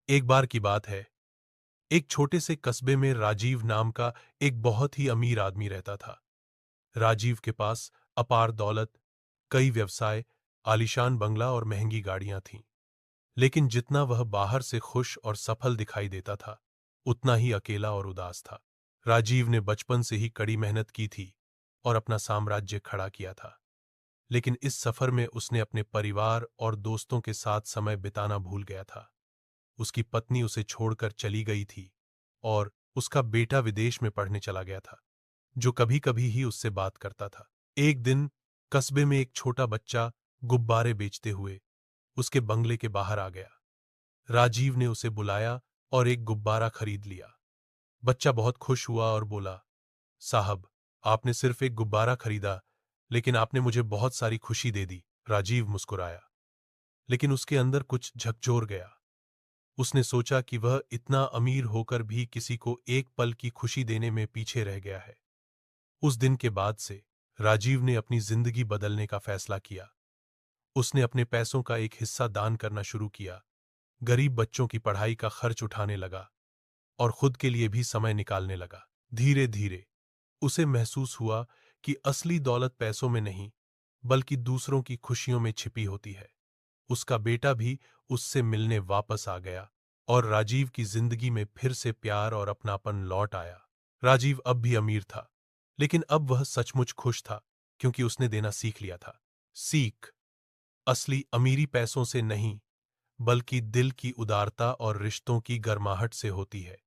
एक बार की बात है, एक छोटे से कस्बे में राजीव नाम का एक बहुत ही अमीर आदमी रहता था। राजीव के पास अपार दौलत, कई व्यवसाय, आलीशान बंगला और महंगी गाड़ियां थीं। लेकिन जितना वह बाहर से खुश और सफल दिखाई देता था, उतना ही अकेला और उदास था। राजीव ने बचपन से ही कड़ी मेहनत की थी और अपना साम्राज्य खड़ा किया था। लेकिन इस सफर में उसने अपने परिवार और दोस्तों के साथ समय बिताना भूल गया था। उसकी पत्नी उसे छोड़कर चली गई थी और उसका बेटा विदेश में पढ़ने चला गया था, जो कभी-कभी ही उससे बात करता था। एक दिन कस्बे में एक छोटा बच्चा गुब्बारे बेचते हुए उसके बंगले के बाहर आ गया। राजीव ने उसे बुलाया और एक गुब्बारा खरीद लिया। बच्चा बहुत खुश हुआ और बोला, साहब, आपने सिर्फ एक गुब्बारा खरीदा, लेकिन आपने मुझे बहुत सारी खुशी दे दी। राजीव मुस्कुराया, लेकिन उसके अंदर कुछ झकझोर गया। उसने सोचा कि वह इतना अमीर होकर भी किसी को एक पल की खुशी देने में पीछे रह गया है। उस दिन के बाद से राजीव ने अपनी जिंदगी बदलने का फैसला किया। उसने अपने पैसों का एक हिस्सा दान करना शुरू किया, गरीब बच्चों की पढ़ाई का खर्च उठाने लगा और खुद के लिए भी समय निकालने लगा। धीरे धीरे उसे महसूस हुआ कि असली दौलत पैसों में नहीं, बल्कि दूसरों की खुशियों में छिपी होती है। उसका बेटा भी उससे मिलने वापस आ गया और राजीव की जिंदगी में फिर से प्यार और अपनापन लौट आया। राजीव अब भी अमीर था, लेकिन अब वह सचमुच खुश था, क्योंकि उसने देना सीख लिया था। सीख: असली अमीरी पैसों से नहीं, बल्कि दिल की उदारता और रिश्तों की गर्माहट से होती है।